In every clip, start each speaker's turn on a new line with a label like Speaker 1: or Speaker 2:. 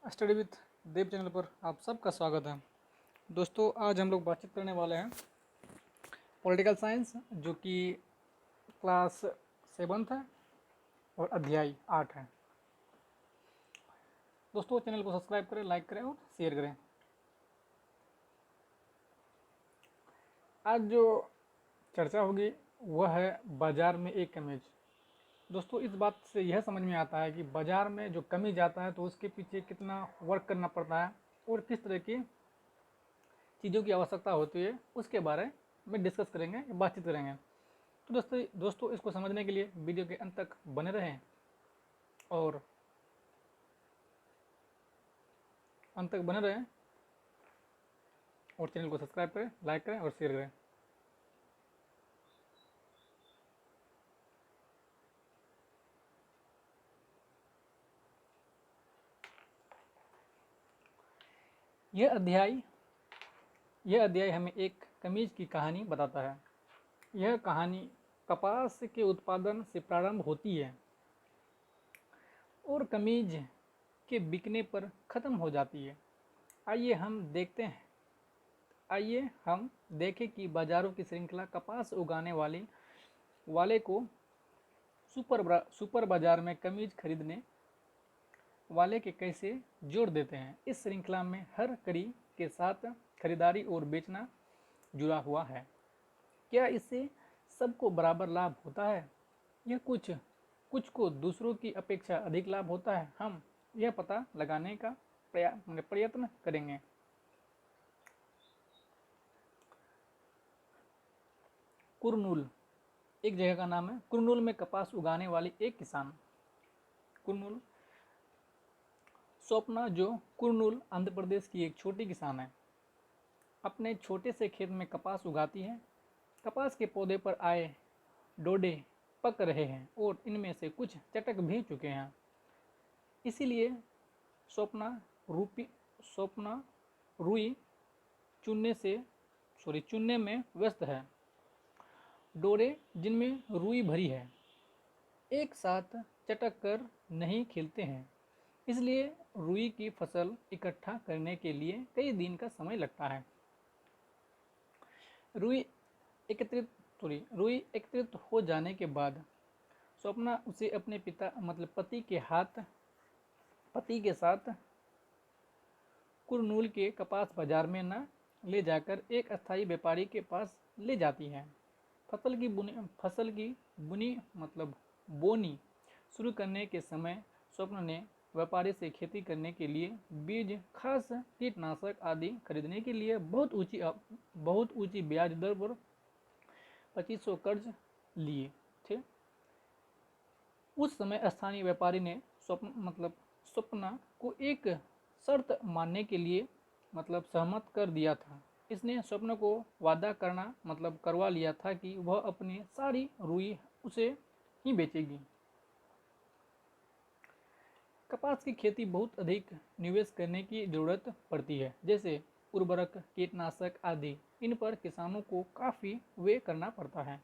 Speaker 1: Study with Dev channel पर आप सबका स्वागत है। दोस्तों, आज हम लोग बातचीत करने वाले हैं पॉलिटिकल साइंस, जो कि क्लास 7th है और अध्याय 8 है। दोस्तों, चैनल को सब्सक्राइब करें, लाइक करें और शेयर करें। आज जो चर्चा होगी वह है बाज़ार में एक कमीज। दोस्तों, इस बात से यह समझ में आता है कि बाज़ार में जो कमीज आता है तो उसके पीछे कितना वर्क करना पड़ता है और किस तरह की चीज़ों की आवश्यकता होती है, उसके बारे में डिस्कस करेंगे, बातचीत करेंगे। तो दोस्तों इसको समझने के लिए वीडियो के अंत तक बने रहें और अंत तक बने रहें और चैनल को सब्सक्राइब करें, लाइक करें और शेयर करें। यह अध्याय हमें एक कमीज की कहानी बताता है। यह कहानी कपास के उत्पादन से प्रारंभ होती है और कमीज के बिकने पर खत्म हो जाती है। आइए हम देखें कि बाजारों की श्रृंखला कपास उगाने वाले को सुपर बाजार में कमीज खरीदने वाले के कैसे जोड़ देते हैं। इस श्रृंखला में हर कड़ी के साथ खरीदारी और बेचना जुड़ा हुआ है। क्या इससे सबको बराबर लाभ होता है या कुछ को दूसरों की अपेक्षा अधिक लाभ होता है? हम यह पता लगाने का प्रयत्न करेंगे। कुरनूल एक जगह का नाम है। कुरनूल में कपास उगाने वाली एक किसान कुरनूल स्वप्ना, जो कुरनूल आंध्र प्रदेश की एक छोटी किसान है, अपने छोटे से खेत में कपास उगाती है। कपास के पौधे पर आए डोडे पक रहे हैं और इनमें से कुछ चटक भी चुके हैं। इसीलिए स्वप्ना रुई चुनने में व्यस्त है। डोरे जिनमें रुई भरी है एक साथ चटक कर नहीं खिलते हैं, इसलिए रुई की फसल इकट्ठा करने के लिए कई दिन का समय लगता है। रुई एकत्रित हो जाने के बाद स्वप्ना उसे अपने पति के साथ कुरनूल के कपास बाजार में न ले जाकर एक अस्थायी व्यापारी के पास ले जाती है। फसल की बोनी शुरू करने के समय स्वप्न ने व्यापारी से खेती करने के लिए बीज, खास कीटनाशक आदि खरीदने के लिए बहुत ऊंची ब्याज दर पर 2500 कर्ज लिए थे। उस समय स्थानीय व्यापारी ने स्वप्ना को एक शर्त मानने के लिए सहमत कर दिया था। इसने स्वप्न को वादा करवा लिया था कि वह अपनी सारी रुई उसे ही बेचेगी। कपास की खेती बहुत अधिक निवेश करने की जरूरत पड़ती है, जैसे उर्वरक, कीटनाशक आदि। इन पर किसानों को काफ़ी व्यय करना पड़ता है।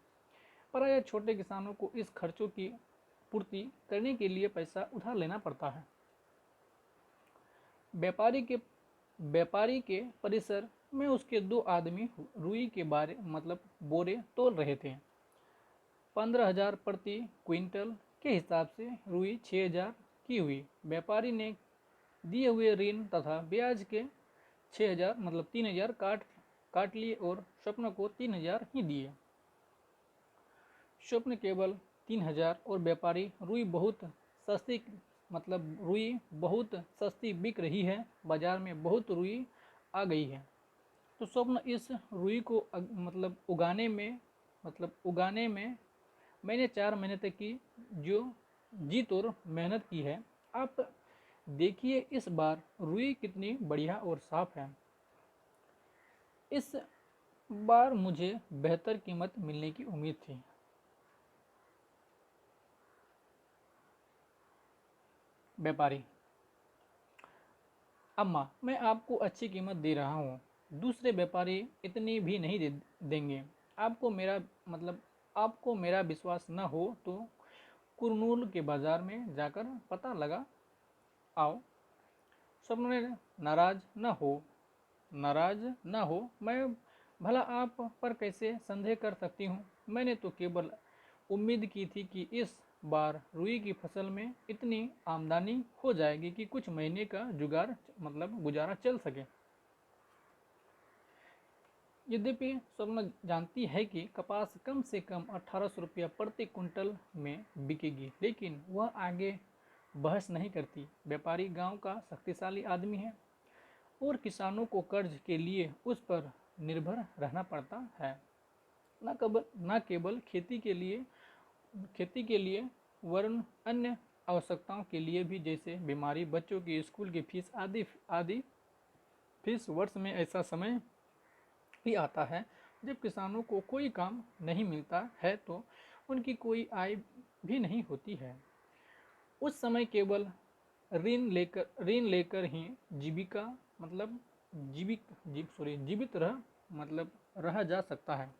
Speaker 1: प्रायः छोटे किसानों को इस खर्चों की पूर्ति करने के लिए पैसा उधार लेना पड़ता है। व्यापारी के परिसर में उसके 2 आदमी रुई के बोरे तोल रहे थे। 15,000 प्रति क्विंटल के हिसाब से रुई 6,000 की हुई। व्यापारी ने दिए हुए ऋण तथा ब्याज के 3,000 काट लिए और स्वप्न को 3,000 ही दिए। स्वप्न केवल 3,000 और व्यापारी रुई बहुत सस्ती बिक रही है, बाजार में बहुत रुई आ गई है। तो स्वप्न इस रुई को उगाने में मैंने 4 महीने तक की जो जी तोड़ मेहनत की है। आप देखिए इस बार रुई कितनी बढ़िया और साफ है। इस बार मुझे बेहतर कीमत मिलने की उम्मीद थी। व्यापारी: अम्मा, मैं आपको अच्छी कीमत दे रहा हूँ, दूसरे व्यापारी इतनी भी नहीं देंगे। आपको मेरा विश्वास न हो तो कुरनूल के बाजार में जाकर पता लगा आओ। स्वप्न नाराज न हो, मैं भला आप पर कैसे संदेह कर सकती हूँ। मैंने तो केवल उम्मीद की थी कि इस बार रुई की फसल में इतनी आमदनी हो जाएगी कि कुछ महीने का जुगाड़ गुजारा चल सके। यद्यपि स्वप्न जानती है कि कपास कम से कम 1800 रुपया प्रति कुंटल में बिकेगी, लेकिन वह आगे बहस नहीं करती। व्यापारी गांव का शक्तिशाली आदमी है और किसानों को कर्ज के लिए उस पर निर्भर रहना पड़ता है। न केवल खेती के लिए वरन अन्य आवश्यकताओं के लिए भी, जैसे बीमारी, बच्चों की स्कूल की फीस आदि फीस। वर्ष में ऐसा समय भी आता है जब किसानों को कोई काम नहीं मिलता है तो उनकी कोई आय भी नहीं होती है। उस समय केवल ऋण लेकर ही जीवित रहा जा सकता है।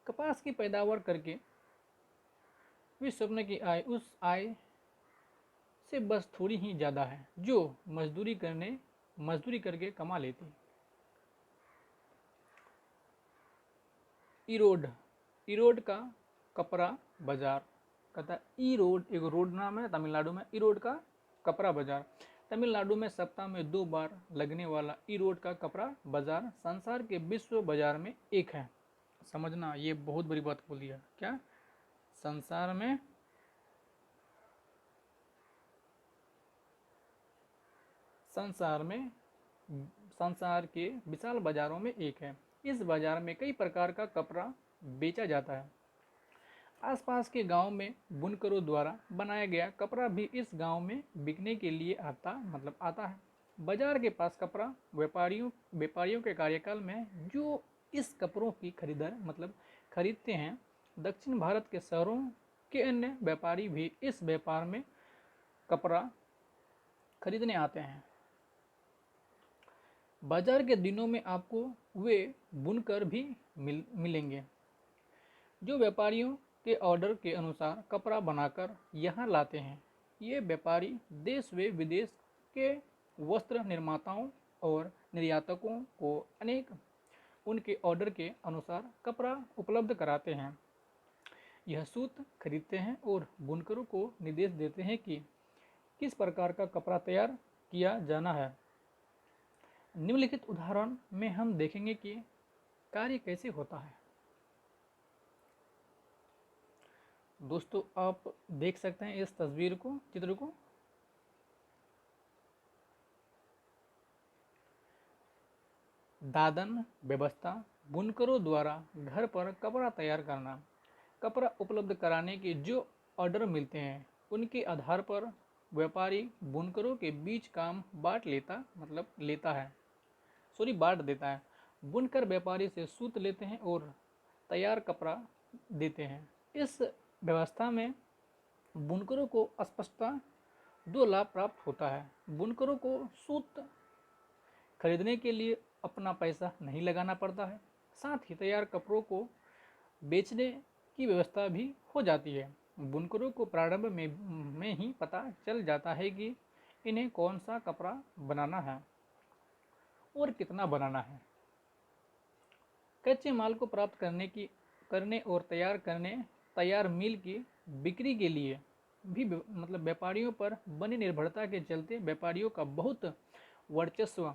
Speaker 1: कपास की पैदावार करके भी स्वप्न की आय उस आय से बस थोड़ी ही ज़्यादा है जो मजदूरी करके कमा लेती। इरोड का कपड़ा बाजार कहता ईरोड एक रोड नाम है तमिलनाडु में। ईरोड का कपड़ा बाजार तमिलनाडु में सप्ताह में 2 बार लगने वाला ईरोड का कपड़ा बाजार संसार के विश्व बाजार में एक है। समझना, ये बहुत बड़ी बात बोल दिया। क्या संसार के विशाल बाजारों में एक है। इस बाजार में कई प्रकार का कपड़ा बेचा जाता है। आसपास के गांव में बुनकरों द्वारा बनाया गया कपड़ा भी इस गांव में बिकने के लिए आता है। बाजार के पास कपड़ा व्यापारियों के कार्यकाल में जो इस कपड़ों की खरीदते हैं, दक्षिण भारत के शहरों के अन्य व्यापारी भी इस व्यापार में कपड़ा खरीदने आते हैं। बाजार के दिनों में आपको वे बुनकर भी मिलेंगे जो व्यापारियों के ऑर्डर के अनुसार कपड़ा बनाकर यहाँ लाते हैं। ये व्यापारी देश व विदेश के वस्त्र निर्माताओं और निर्यातकों को उनके ऑर्डर के अनुसार कपड़ा उपलब्ध कराते हैं। यह सूत खरीदते हैं और बुनकरों को निर्देश देते हैं कि किस प्रकार का कपड़ा तैयार किया जाना है। निम्नलिखित उदाहरण में हम देखेंगे कि कार्य कैसे होता है। दोस्तों, आप देख सकते हैं इस चित्र को। दादन व्यवस्था, बुनकरों द्वारा घर पर कपड़ा तैयार करना। कपड़ा उपलब्ध कराने के जो ऑर्डर मिलते हैं उनके आधार पर व्यापारी बुनकरों के बीच काम बांट देता है। बुनकर व्यापारी से सूत लेते हैं और तैयार कपड़ा देते हैं। इस व्यवस्था में बुनकरों को स्पष्टतः 2 लाभ प्राप्त होता है। बुनकरों को सूत खरीदने के लिए अपना पैसा नहीं लगाना पड़ता है, साथ ही तैयार कपड़ों को बेचने की व्यवस्था भी हो जाती है। बुनकरों को प्रारंभ में ही पता चल जाता है कि इन्हें कौन सा कपड़ा बनाना है और कितना बनाना है। कच्चे माल को प्राप्त करने और तैयार मील की बिक्री के लिए भी व्यापारियों पर बनी निर्भरता के चलते व्यापारियों का बहुत वर्चस्व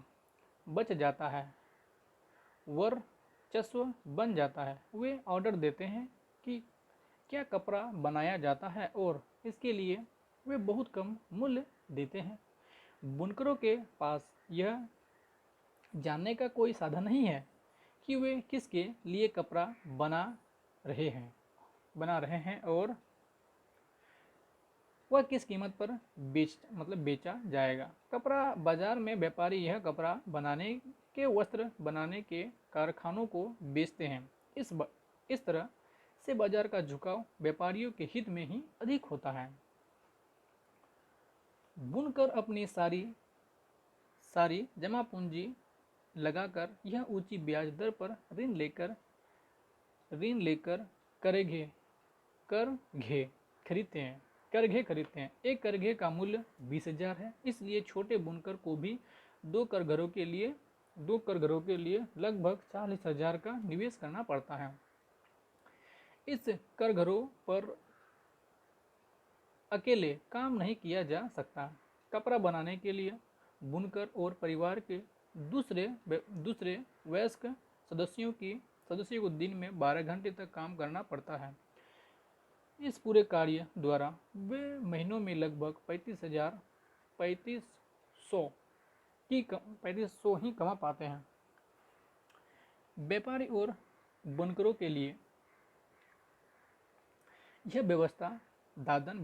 Speaker 1: बन जाता है। वे ऑर्डर देते हैं कि क्या कपड़ा बनाया जाता है और इसके लिए वे बहुत कम मूल्य देते हैं। बुनकरों के पास यह जानने का कोई साधन नहीं है कि वे किसके लिए कपड़ा बना रहे हैं और वह किस कीमत पर बेचा जाएगा। कपड़ा बाजार में व्यापारी यह कपड़ा बनाने के वस्त्र बनाने के कारखानों को बेचते हैं। इस तरह से बाजार का झुकाव व्यापारियों के हित में ही अधिक होता है। बुनकर अपनी सारी जमा पूंजी लगाकर यह ऊंची ब्याज दर पर ऋण लेकर कर घे खरीदते हैं। करघे खरीदते हैं। एक करघे का मूल्य 20,000 है, इसलिए छोटे बुनकर को भी दो करघरों के लिए लगभग 40,000 का निवेश करना पड़ता है। इस करघरों पर अकेले काम नहीं किया जा सकता। कपड़ा बनाने के लिए बुनकर और परिवार के दूसरे वयस्क सदस्यों को दिन में 12 घंटे तक काम करना पड़ता है। इस पूरे कार्य द्वारा वे महीनों में लगभग 3500 ही कमा पाते हैं। व्यापारी और बुनकरों के लिए यह व्यवस्था दादन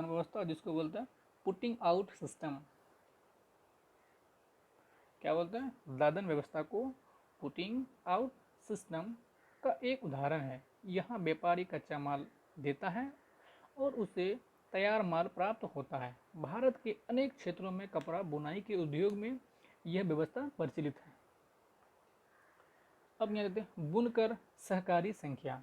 Speaker 1: व्यवस्था जिसको बोलते हैं पुटिंग आउट सिस्टम। क्या बोलते हैं? दादन व्यवस्था को पुटिंग आउट सिस्टम का एक उदाहरण है। यहाँ व्यापारी कच्चा माल देता है और उसे तैयार माल प्राप्त होता है। भारत के अनेक क्षेत्रों में कपड़ा बुनाई के उद्योग में यह व्यवस्था प्रचलित है। अब यहाँ देखते हैं बुनकर सहकारी संख्या।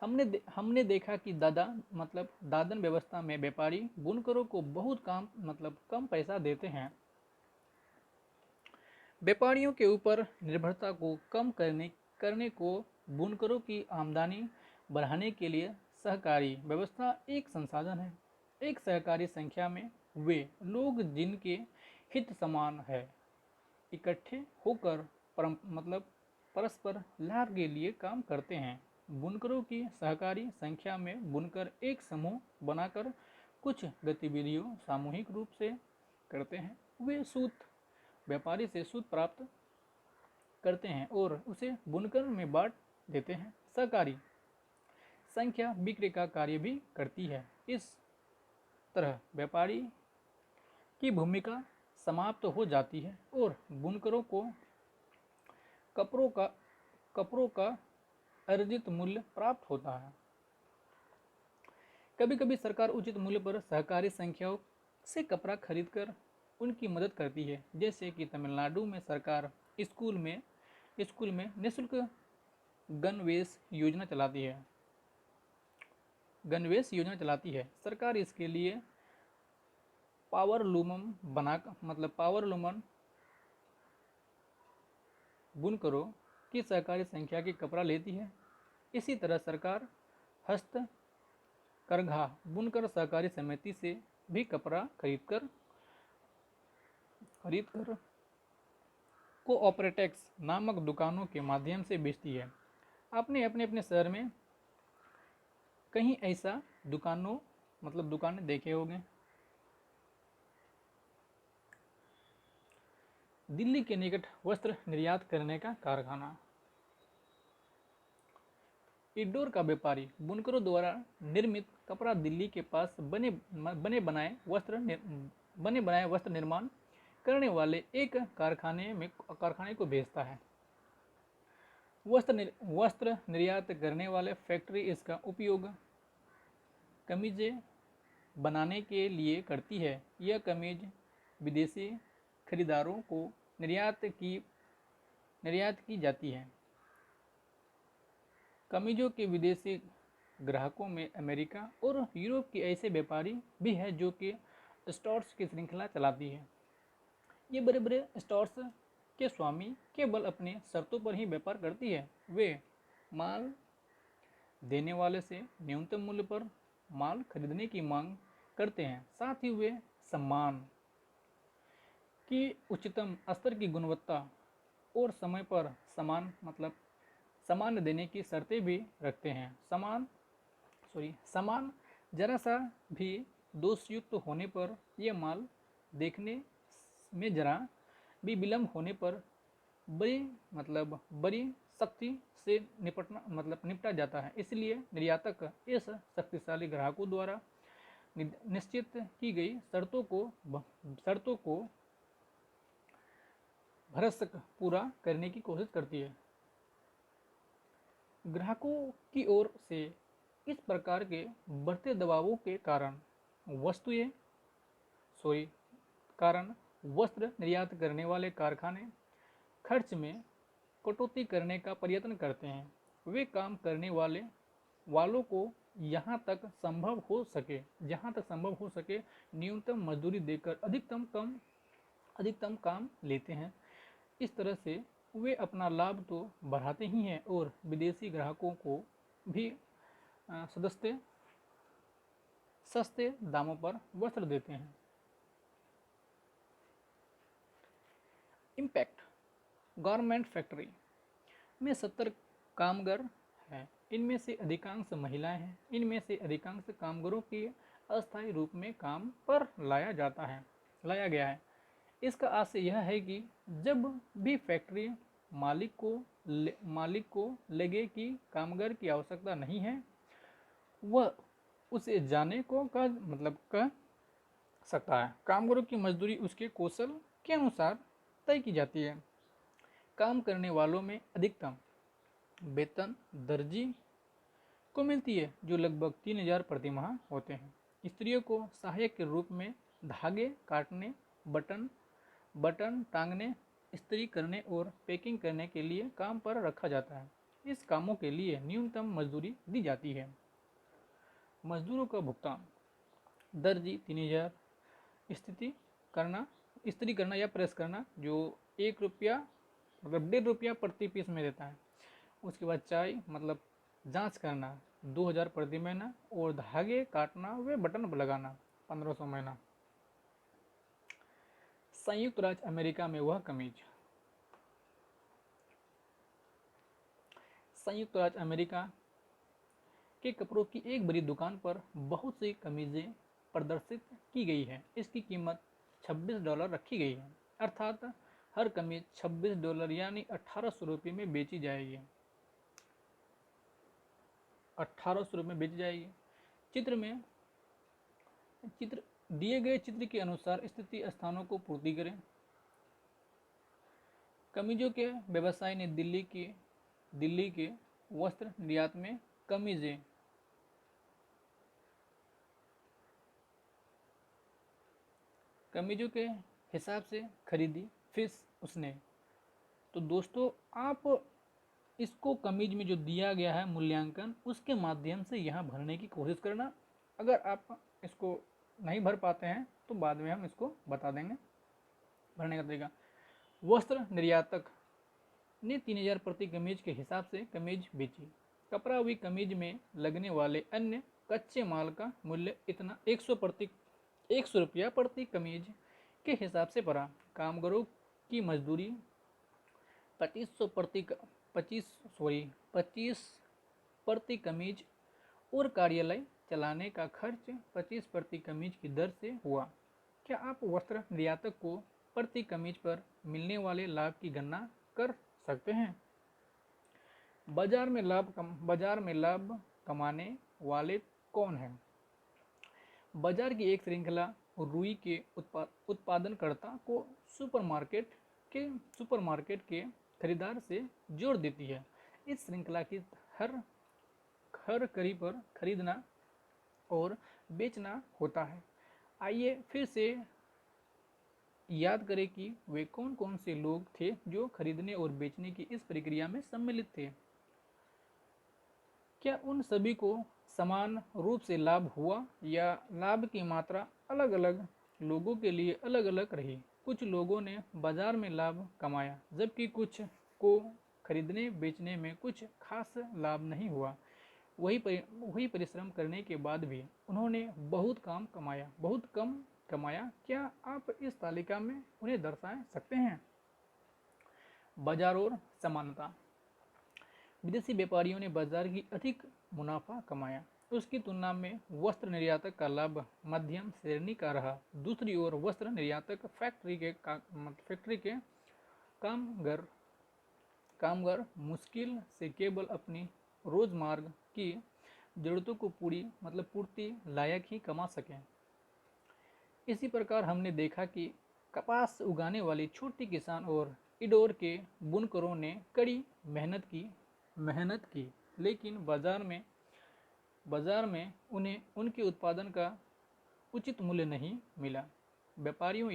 Speaker 1: हमने देखा कि दादन व्यवस्था में व्यापारी बुनकरों को बहुत कम पैसा देते हैं। व्यापारियों के ऊपर निर्भरता को कम करने को बुनकरों की आमदनी बढ़ाने के लिए सहकारी व्यवस्था एक संसाधन है। एक सहकारी संख्या में वे लोग जिनके हित समान है इकट्ठे होकर परस्पर लाभ के लिए काम करते हैं। बुनकरों की सहकारी संख्या में बुनकर एक समूह बनाकर कुछ गतिविधियों सामूहिक रूप से करते हैं। वे सूत व्यापारी से सूत प्राप्त करते हैं और उसे बुनकर में बांट देते हैं। सहकारी संख्या बिक्री का कार्य भी करती है। इस तरह व्यापारी की भूमिका समाप्त हो जाती है और बुनकरों को कपड़ों का अर्जित मूल्य प्राप्त होता है। कभी कभी सरकार उचित मूल्य पर सहकारी संख्याओं से कपड़ा खरीदकर उनकी मदद करती है। जैसे कि तमिलनाडु में सरकार स्कूल में निःशुल्क गणवेश योजना चलाती है। सरकार इसके लिए पावर लूमन बुनकरों की सहकारी संख्या की कपड़ा लेती है। इसी तरह सरकार हस्तकरघा बुनकर सहकारी समिति से भी कपड़ा खरीदकर कोऑपरेटिव्स नामक दुकानों के माध्यम से बेचती है। आपने अपने शहर में कहीं ऐसा दुकानें देखे होंगे। दिल्ली के निकट वस्त्र निर्यात करने का कारखाना। इंदौर का व्यापारी बुनकरों द्वारा निर्मित कपड़ा दिल्ली के पास बने बनाए वस्त्र निर्माण करने वाले एक कारखाने को भेजता है। वस्त्र निर्यात करने वाले फैक्ट्री इसका उपयोग कमीजें बनाने के लिए करती है। यह कमीज विदेशी खरीदारों को निर्यात की जाती है। कमीजों के विदेशी ग्राहकों में अमेरिका और यूरोप के ऐसे व्यापारी भी हैं जो कि स्टोर्स की श्रृंखला चलाती है। ये बड़े बड़े स्टोर्स के स्वामी केवल अपनी शर्तों पर ही व्यापार करती है। वे माल देने वाले से न्यूनतम मूल्य पर माल खरीदने की मांग करते हैं। साथ ही वे सम्मान की उच्चतम स्तर की गुणवत्ता और समय पर सामान देने की शर्तें भी रखते हैं। सामान जरा सा भी दोषयुक्त होने पर यह माल देखने में जरा भी विलम्ब होने पर बड़ी सख्ती से निपटा जाता है। इसलिए निर्यातक इस शक्तिशाली ग्राहकों द्वारा निश्चित की गई शर्तों को भरसक पूरा करने की कोशिश करती है। ग्राहकों की ओर से इस प्रकार के बढ़ते दबावों के कारण वस्त्र निर्यात करने वाले कारखाने खर्च में कटौती करने का प्रयत्न करते हैं। वे काम करने वालों को जहाँ तक संभव हो सके न्यूनतम मजदूरी देकर अधिकतम काम लेते हैं। इस तरह से वे अपना लाभ तो बढ़ाते ही हैं और विदेशी ग्राहकों को भी सस्ते दामों पर वस्त्र देते हैं। इम्पैक्ट। गारमेंट फैक्ट्री में 70 कामगार हैं। इनमें से अधिकांश महिलाएं हैं। इनमें से अधिकांश कामगारों की अस्थायी रूप में काम पर लाया गया है। इसका आशय यह है कि जब भी फैक्ट्री मालिक को लगे कि कामगार की आवश्यकता नहीं है, वह उसे जाने को कह सकता है। कामगारों की मजदूरी उसके कौशल के अनुसार तय की जाती है। काम करने वालों में अधिकतम वेतन दर्जी को मिलती है, जो लगभग 3000 प्रति माह होते हैं। स्त्रियों को सहायक के रूप में धागे काटने, बटन टांगने, इस्त्री करने और पैकिंग करने के लिए काम पर रखा जाता है। इस कामों के लिए न्यूनतम मजदूरी दी जाती है। मजदूरों का भुगतान। दर्जी 3000, इस्त्री करना या प्रेस करना जो 1 रुपया मतलब 1.5 रुपया प्रति पीस में देता है। उसके बाद चाय जांच करना 2000 प्रति महीना और धागे काटना व बटन लगाना 1500 महीना। संयुक्त राज्य अमेरिका में वह कमीज। संयुक्त राज्य अमेरिका के कपड़ों की एक बड़ी दुकान पर बहुत सी कमीजें प्रदर्शित की गई है। इसकी कीमत $26 रखी गई है, अर्थात हर कमीज $26 यानी 1800 रुपये में बेची जाएगी। 1800 रुपये में बेची जाएगी। दिए गए चित्र के अनुसार स्थिति स्थानों को पूर्ति करें। कमीजों के व्यवसाय ने दिल्ली के वस्त्र निर्यात में कमीजें कमीजों के हिसाब से खरीदी। फिर उसने तो दोस्तों आप इसको कमीज में जो दिया गया है मूल्यांकन, उसके माध्यम से यहाँ भरने की कोशिश करना। अगर आप इसको नहीं भर पाते हैं तो बाद में हम इसको बता देंगे भरने का तरीका। वस्त्र निर्यातक ने 3000 प्रति कमीज के हिसाब से कमीज बेची। कपड़ा हुई कमीज में लगने वाले अन्य कच्चे माल का मूल्य इतना 100 रुपया प्रति कमीज के हिसाब से पड़ा। कामगारों की मजदूरी 25 प्रति कमीज और कार्यालय चलाने का खर्च 25 प्रति कमीज की दर से हुआ। क्या आप वस्त्र निर्यातक को प्रति कमीज पर मिलने वाले लाभ की गणना कर सकते हैं? बाजार में लाभ कमाने वाले कौन हैं? बाजार की एक श्रृंखला रुई के उत्पादनकर्ता को सुपरमार्केट के खरीदार से जोड़ देती है। इस श्रृंखला की हर कड़ी पर खरीदना और बेचना होता है। आइए फिर से याद करें कि वे कौन कौन से लोग थे जो खरीदने और बेचने की इस प्रक्रिया में सम्मिलित थे। क्या उन सभी को समान रूप से लाभ हुआ या लाभ की मात्रा अलग अलग लोगों के लिए अलग अलग रही? कुछ लोगों ने बाजार में लाभ कमाया, जबकि कुछ को खरीदने बेचने में कुछ खास लाभ नहीं हुआ। वही परिश्रम करने के बाद भी उन्होंने बहुत कम कमाया। क्या आप इस तालिका में उन्हें दर्शा सकते हैं? बाजार और समानता। विदेशी व्यापारियों ने बाजार की अधिक मुनाफा कमाया। उसकी तुलना में वस्त्र निर्यातक का लाभ मध्यम श्रेणी का रहा। दूसरी ओर वस्त्र निर्यातक फैक्ट्री के कामगार मुश्किल से केवल अपनी रोजमर्रा की जरूरतों को पूर्ति लायक ही कमा सकें। इसी प्रकार हमने देखा कि कपास उगाने वाली छोटी किसान और इंडोर के बुनकरों ने कड़ी मेहनत की, लेकिन बाजार में उन्हें उनके उत्पादन का उचित मूल्य नहीं मिला। व्यापारियों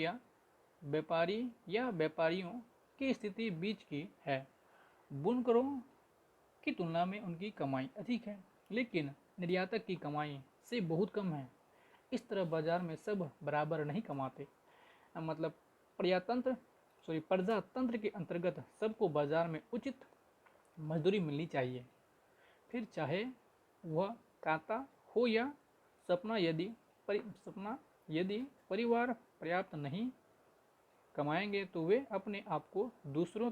Speaker 1: की स्थिति बीच की है। बुनकरों की तुलना में उनकी कमाई अधिक है, लेकिन निर्यातक की कमाई से बहुत कम है। इस तरह बाजार में सब बराबर नहीं कमाते। मतलब प्रजातंत्र के अंतर्गत सबको बाजार में उचित मजदूरी मिलनी चाहिए, फिर चाहे वह काता हो या सपना। यदि परिवार पर्याप्त नहीं कमाएंगे तो वे अपने आप को दूसरे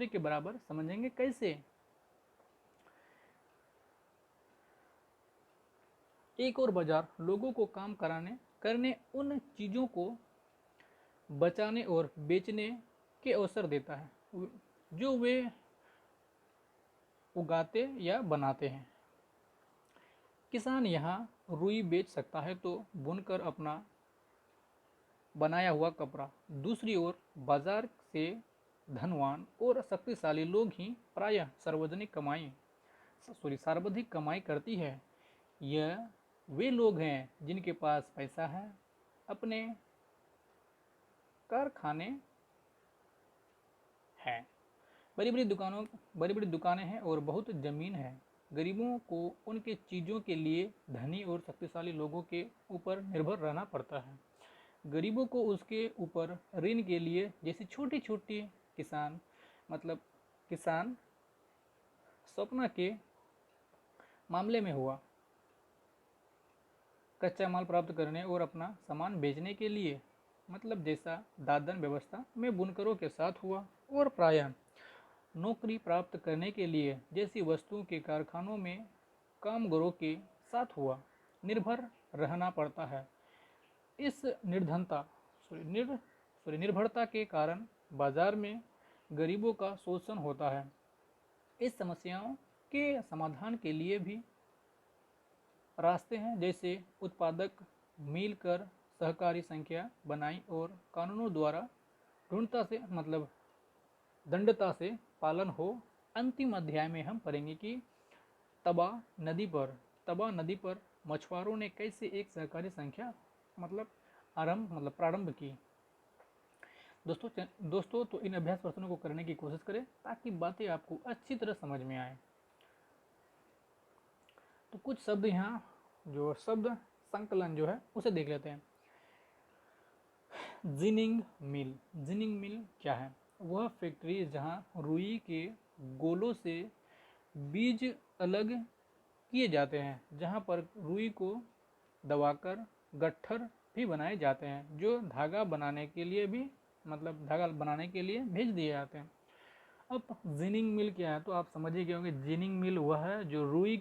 Speaker 1: के बराबर समझेंगे कैसे। एक और बाजार लोगों को काम करने उन चीज़ों को बचाने और बेचने के अवसर देता है जो वे उगाते या बनाते हैं। किसान यहाँ रुई बेच सकता है तो बुनकर अपना बनाया हुआ कपड़ा। दूसरी ओर बाजार से धनवान और शक्तिशाली लोग ही प्रायः सर्वाधिक कमाई करती है। यह वे लोग हैं जिनके पास पैसा है, अपने कारखाने हैं, बड़ी बड़ी दुकानें हैं और बहुत जमीन है। गरीबों को उनके चीज़ों के लिए धनी और शक्तिशाली लोगों के ऊपर निर्भर रहना पड़ता है। गरीबों को उसके ऊपर ऋण के लिए, जैसे छोटी छोटी किसान स्वप्न के मामले में हुआ, कच्चा माल प्राप्त करने और अपना सामान बेचने के लिए, जैसा दादन व्यवस्था में बुनकरों के साथ हुआ, और प्रायः नौकरी प्राप्त करने के लिए जैसी वस्तुओं के कारखानों में कामगारों के साथ हुआ, निर्भर रहना पड़ता है। इस निर्भरता के कारण बाजार में गरीबों का शोषण होता है। इस समस्याओं के समाधान के लिए भी रास्ते हैं, जैसे उत्पादक मिलकर सहकारी संख्या बनाई और कानूनों द्वारा दंडता से पालन हो। अंतिम अध्याय में हम पढ़ेंगे कि तबा नदी पर मछुआरों ने कैसे एक सहकारी संख्या प्रारंभ की। दोस्तों तो इन अभ्यास प्रश्नों को करने की कोशिश करें ताकि बातें आपको अच्छी तरह समझ में आए। तो कुछ शब्द यहाँ जो शब्द संकलन जो है उसे देख लेते हैं। जिनिंग मिल क्या है? वह फैक्ट्री जहाँ रुई के गोलों से बीज अलग किए जाते हैं, जहाँ पर रुई को दबाकर गट्ठर भी बनाए जाते हैं जो धागा बनाने के लिए भेज दिए जाते हैं। अब जिनिंग मिल क्या है तो आप समझ ही गए होंगे। जिनिंग मिल वह है जो रुई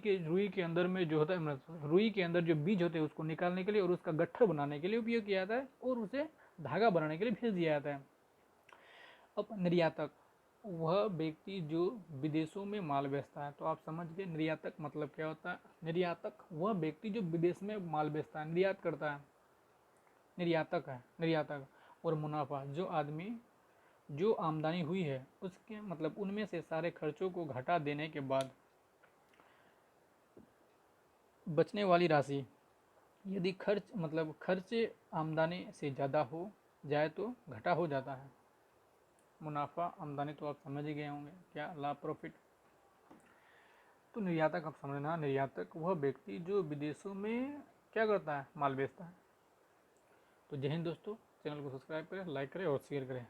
Speaker 1: के अंदर में जो होता है, रुई के अंदर जो बीज होते हैं उसको निकालने के लिए और उसका गट्ठर बनाने के लिए उपयोग किया जाता है और उसे धागा बनाने के लिए भेज दिया जाता है। अब निर्यातक वह व्यक्ति जो विदेशों में माल बेचता है। तो आप समझ गए निर्यातक मतलब क्या होता है। निर्यातक वह व्यक्ति जो विदेश में माल बेचता है, निर्यात करता है, निर्यातक। और मुनाफा जो आमदनी हुई है उसके उनमें से सारे खर्चों को घटा देने के बाद बचने वाली राशि, यदि खर्च आमदनी से ज़्यादा हो जाए तो घटा हो जाता है। मुनाफा आमदनी तो आप समझ ही गए होंगे, क्या लाभ प्रॉफिट। तो निर्यातक आप समझना, निर्यातक वह व्यक्ति जो विदेशों में क्या करता है, माल बेचता है। तो जय हिंद दोस्तों, चैनल को सब्सक्राइब करें, लाइक करें और शेयर करें।